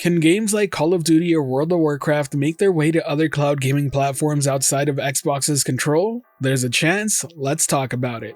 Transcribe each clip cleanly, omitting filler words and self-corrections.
Can games like Call of Duty or World of Warcraft make their way to other cloud gaming platforms outside of Xbox's control? There's a chance, let's talk about it.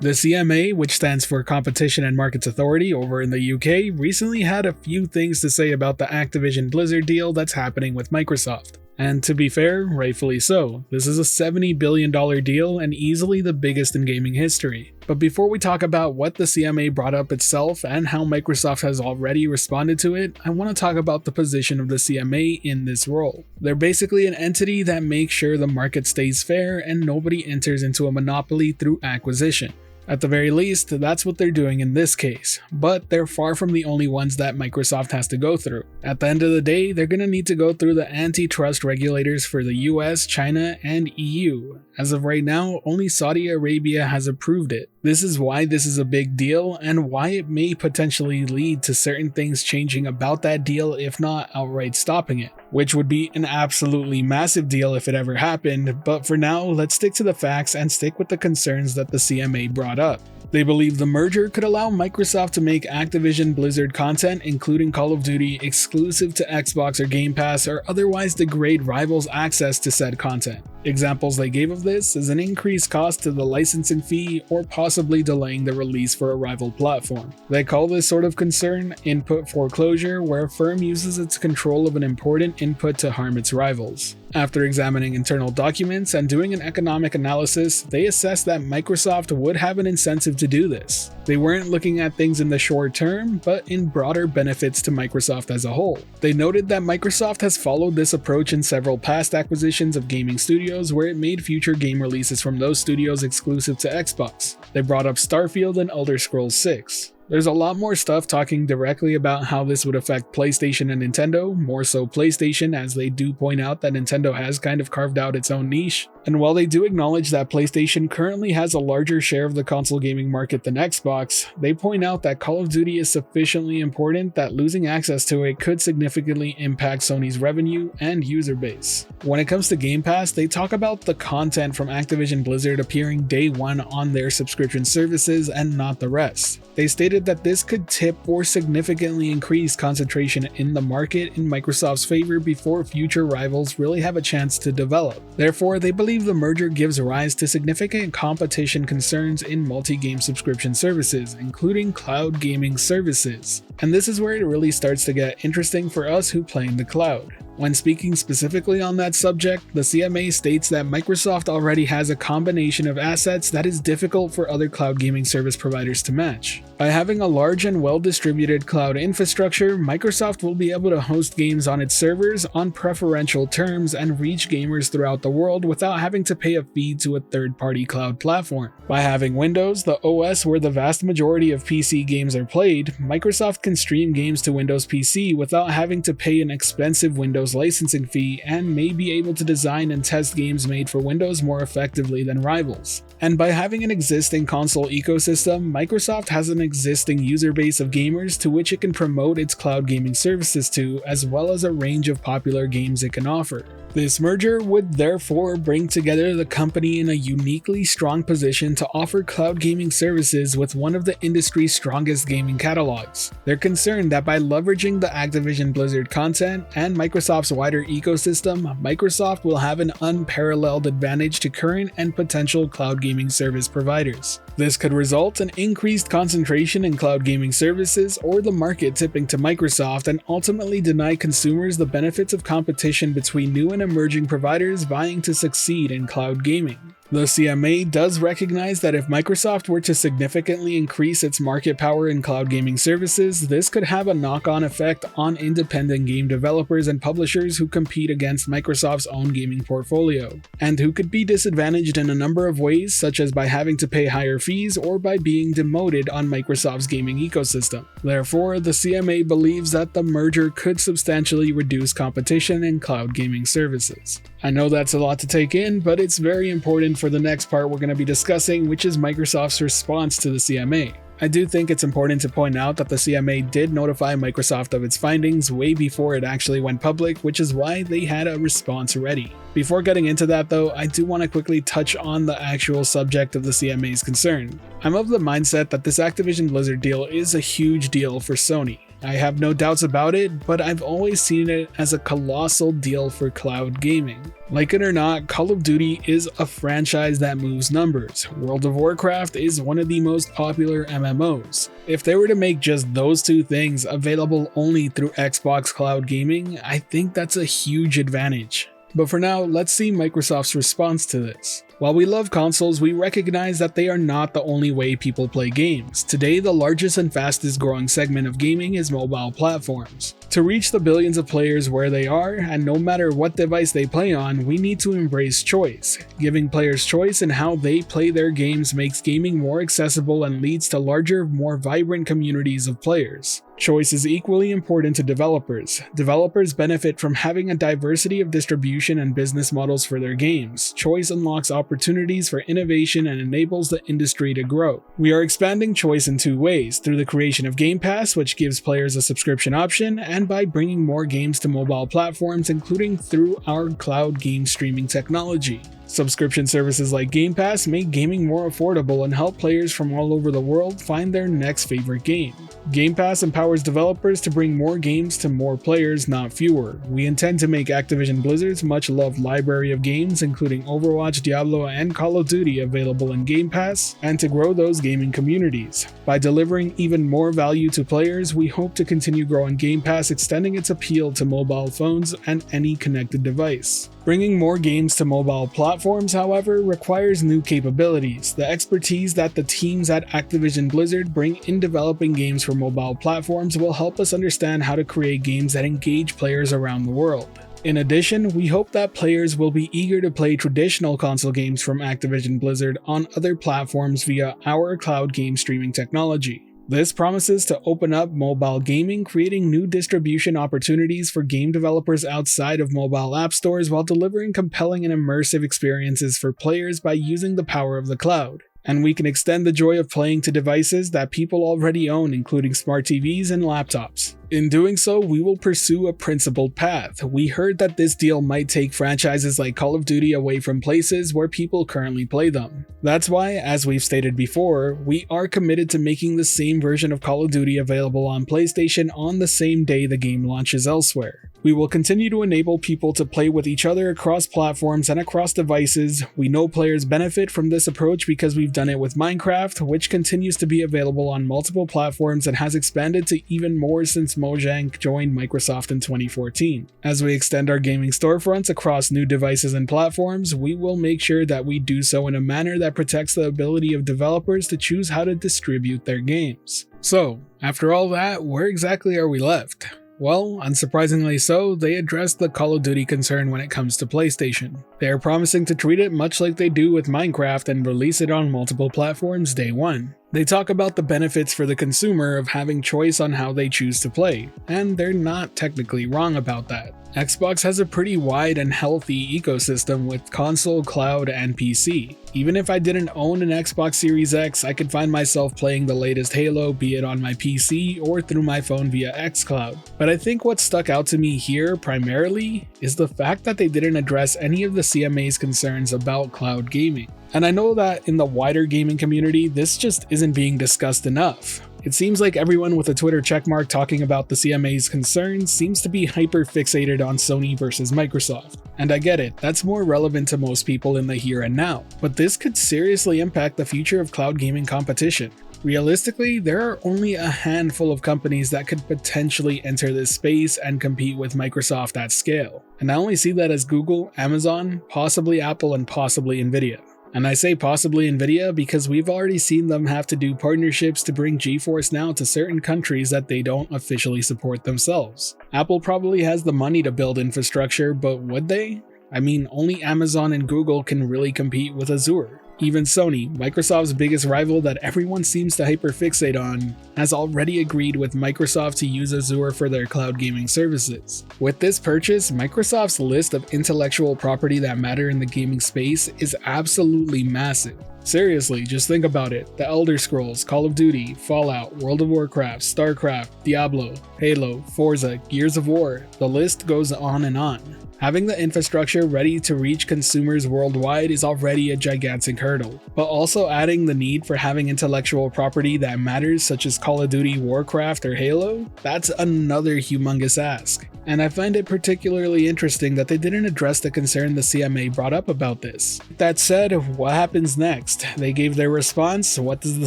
The CMA, which stands for Competition and Markets Authority over in the UK, recently had a few things to say about the Activision Blizzard deal that's happening with Microsoft. And to be fair, rightfully so. This is a $70 billion deal and easily the biggest in gaming history. But before we talk about what the CMA brought up itself and how Microsoft has already responded to it, I want to talk about the position of the CMA in this role. They're basically an entity that makes sure the market stays fair and nobody enters into a monopoly through acquisition. At the very least, that's what they're doing in this case, but they're far from the only ones that Microsoft has to go through. At the end of the day, they're going to need to go through the antitrust regulators for the US, China, and EU. As of right now, only Saudi Arabia has approved it. This is why this is a big deal and why it may potentially lead to certain things changing about that deal, if not outright stopping it, which would be an absolutely massive deal if it ever happened. But for now, let's stick to the facts and stick with the concerns that the CMA brought up. They believe the merger could allow Microsoft to make Activision Blizzard content, including Call of Duty, exclusive to Xbox or Game Pass, or otherwise degrade rivals' access to said content. Examples they gave of this is an increased cost to the licensing fee or possibly delaying the release for a rival platform. They call this sort of concern input foreclosure, where a firm uses its control of an important input to harm its rivals. After examining internal documents and doing an economic analysis, they assessed that Microsoft would have an incentive to do this. They weren't looking at things in the short term, but in broader benefits to Microsoft as a whole. They noted that Microsoft has followed this approach in several past acquisitions of gaming studios where it made future game releases from those studios exclusive to Xbox. They brought up Starfield and Elder Scrolls 6. There's a lot more stuff talking directly about how this would affect PlayStation and Nintendo, more so PlayStation, as they do point out that Nintendo has kind of carved out its own niche. And while they do acknowledge that PlayStation currently has a larger share of the console gaming market than Xbox, they point out that Call of Duty is sufficiently important that losing access to it could significantly impact Sony's revenue and user base. When it comes to Game Pass, they talk about the content from Activision Blizzard appearing day one on their subscription services and not the rest. They stated that this could tip or significantly increase concentration in the market in Microsoft's favor before future rivals really have a chance to develop. Therefore, they believe the merger gives rise to significant competition concerns in multi-game subscription services, including cloud gaming services. And this is where it really starts to get interesting for us who play in the cloud. When speaking specifically on that subject, the CMA states that Microsoft already has a combination of assets that is difficult for other cloud gaming service providers to match. By having a large and well-distributed cloud infrastructure, Microsoft will be able to host games on its servers on preferential terms and reach gamers throughout the world without having to pay a fee to a third-party cloud platform. By having Windows, the OS where the vast majority of PC games are played, Microsoft can stream games to Windows PC without having to pay an expensive Windows licensing fee, and may be able to design and test games made for Windows more effectively than rivals. And by having an existing console ecosystem, Microsoft has an existing user base of gamers to which it can promote its cloud gaming services to, as well as a range of popular games it can offer. This merger would therefore bring together the company in a uniquely strong position to offer cloud gaming services with one of the industry's strongest gaming catalogs. They're concerned that by leveraging the Activision Blizzard content and Microsoft's wider ecosystem, Microsoft will have an unparalleled advantage to current and potential cloud gaming service providers. This could result in increased concentration in cloud gaming services or the market tipping to Microsoft, and ultimately deny consumers the benefits of competition between new and emerging providers vying to succeed in cloud gaming. The CMA does recognize that if Microsoft were to significantly increase its market power in cloud gaming services, this could have a knock-on effect on independent game developers and publishers who compete against Microsoft's own gaming portfolio, and who could be disadvantaged in a number of ways, such as by having to pay higher fees or by being demoted on Microsoft's gaming ecosystem. Therefore, the CMA believes that the merger could substantially reduce competition in cloud gaming services. I know that's a lot to take in, but it's very important for the next part we're going to be discussing, which is Microsoft's response to the CMA. I do think it's important to point out that the CMA did notify Microsoft of its findings way before it actually went public, which is why they had a response ready. Before getting into that though, I do want to quickly touch on the actual subject of the CMA's concern. I'm of the mindset that this Activision Blizzard deal is a huge deal for Sony. I have no doubts about it, but I've always seen it as a colossal deal for cloud gaming. Like it or not, Call of Duty is a franchise that moves numbers. World of Warcraft is one of the most popular MMOs. If they were to make just those two things available only through Xbox Cloud Gaming, I think that's a huge advantage. But for now, let's see Microsoft's response to this. While we love consoles, we recognize that they are not the only way people play games. Today, the largest and fastest growing segment of gaming is mobile platforms. To reach the billions of players where they are, and no matter what device they play on, we need to embrace choice. Giving players choice in how they play their games makes gaming more accessible and leads to larger, more vibrant communities of players. Choice is equally important to developers. Developers benefit from having a diversity of distribution and business models for their games. Choice unlocks opportunities for innovation and enables the industry to grow. We are expanding choice in two ways, through the creation of Game Pass, which gives players a subscription option, and by bringing more games to mobile platforms, including through our cloud game streaming technology. Subscription services like Game Pass make gaming more affordable and help players from all over the world find their next favorite game. Game Pass empowers developers to bring more games to more players, not fewer. We intend to make Activision Blizzard's much-loved library of games, including Overwatch, Diablo, and Call of Duty, available in Game Pass, and to grow those gaming communities. By delivering even more value to players, we hope to continue growing Game Pass, extending its appeal to mobile phones and any connected device. Bringing more games to mobile platforms, however, requires new capabilities. The expertise that the teams at Activision Blizzard bring in developing games for mobile platforms will help us understand how to create games that engage players around the world. In addition, we hope that players will be eager to play traditional console games from Activision Blizzard on other platforms via our cloud game streaming technology. This promises to open up mobile gaming, creating new distribution opportunities for game developers outside of mobile app stores while delivering compelling and immersive experiences for players by using the power of the cloud. And we can extend the joy of playing to devices that people already own, including smart TVs and laptops. In doing so, we will pursue a principled path. We heard that this deal might take franchises like Call of Duty away from places where people currently play them. That's why, as we've stated before, we are committed to making the same version of Call of Duty available on PlayStation on the same day the game launches elsewhere. We will continue to enable people to play with each other across platforms and across devices. We know players benefit from this approach because we've done it with Minecraft, which continues to be available on multiple platforms and has expanded to even more since Mojang joined Microsoft in 2014. As we extend our gaming storefronts across new devices and platforms, we will make sure that we do so in a manner that protects the ability of developers to choose how to distribute their games. So, after all that, where exactly are we left? Well, unsurprisingly so, they addressed the Call of Duty concern when it comes to PlayStation. They are promising to treat it much like they do with Minecraft and release it on multiple platforms day one. They talk about the benefits for the consumer of having choice on how they choose to play, and they're not technically wrong about that. Xbox has a pretty wide and healthy ecosystem with console, cloud, and PC. Even if I didn't own an Xbox Series X, I could find myself playing the latest Halo, be it on my PC or through my phone via XCloud. But I think what stuck out to me here primarily is the fact that they didn't address any of the CMA's concerns about cloud gaming. And I know that in the wider gaming community, this just isn't being discussed enough. It seems like everyone with a Twitter checkmark talking about the CMA's concerns seems to be hyper-fixated on Sony versus Microsoft. And I get it, that's more relevant to most people in the here and now. But this could seriously impact the future of cloud gaming competition. Realistically, there are only a handful of companies that could potentially enter this space and compete with Microsoft at scale. And I only see that as Google, Amazon, possibly Apple, and possibly Nvidia. And I say possibly Nvidia because we've already seen them have to do partnerships to bring GeForce Now to certain countries that they don't officially support themselves. Apple probably has the money to build infrastructure, but would they? I mean, only Amazon and Google can really compete with Azure. Even Sony, Microsoft's biggest rival that everyone seems to hyperfixate on, has already agreed with Microsoft to use Azure for their cloud gaming services. With this purchase, Microsoft's list of intellectual property that matter in the gaming space is absolutely massive. Seriously, just think about it. The Elder Scrolls, Call of Duty, Fallout, World of Warcraft, StarCraft, Diablo, Halo, Forza, Gears of War, the list goes on and on. Having the infrastructure ready to reach consumers worldwide is already a gigantic hurdle, but also adding the need for having intellectual property that matters such as Call of Duty, Warcraft, or Halo, that's another humongous ask. And I find it particularly interesting that they didn't address the concern the CMA brought up about this. That said, what happens next? They gave their response, so what does the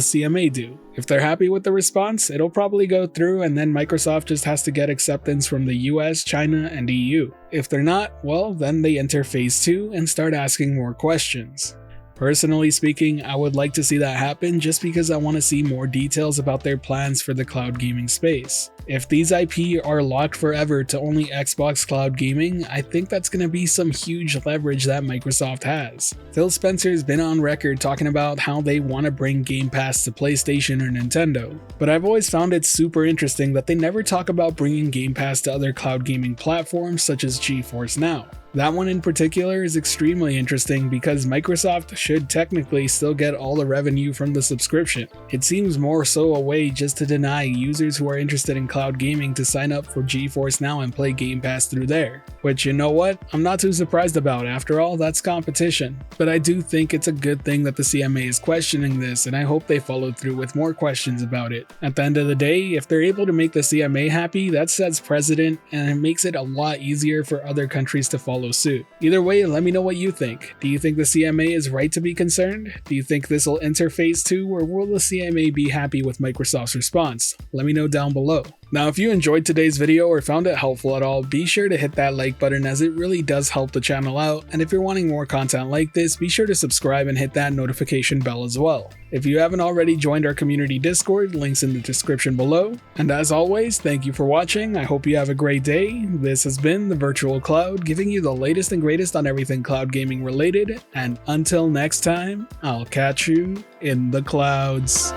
CMA do? If they're happy with the response, it'll probably go through and then Microsoft just has to get acceptance from the US, China, and EU. If they're not, well, then they enter phase 2 and start asking more questions. Personally speaking, I would like to see that happen just because I want to see more details about their plans for the cloud gaming space. If these IP are locked forever to only Xbox cloud gaming, I think that's going to be some huge leverage that Microsoft has. Phil Spencer's been on record talking about how they want to bring Game Pass to PlayStation or Nintendo, but I've always found it super interesting that they never talk about bringing Game Pass to other cloud gaming platforms such as GeForce Now. That one in particular is extremely interesting because Microsoft should technically still get all the revenue from the subscription. It seems more so a way just to deny users who are interested in cloud gaming to sign up for GeForce Now and play Game Pass through there. Which, you know what, I'm not too surprised about. After all, that's competition. But I do think it's a good thing that the CMA is questioning this, and I hope they follow through with more questions about it. At the end of the day, if they're able to make the CMA happy, that sets precedent and it makes it a lot easier for other countries to follow suit. Either way, let me know what you think. Do you think the CMA is right to be concerned? Do you think this will enter phase 2, or will the CMA be happy with Microsoft's response? Let me know down below. Now, if you enjoyed today's video or found it helpful at all, be sure to hit that like button as it really does help the channel out, and if you're wanting more content like this, be sure to subscribe and hit that notification bell as well. If you haven't already joined our community Discord, links in the description below. And as always, thank you for watching, I hope you have a great day. This has been the Virtual Cloud, giving you the latest and greatest on everything cloud gaming related, and until next time, I'll catch you in the clouds.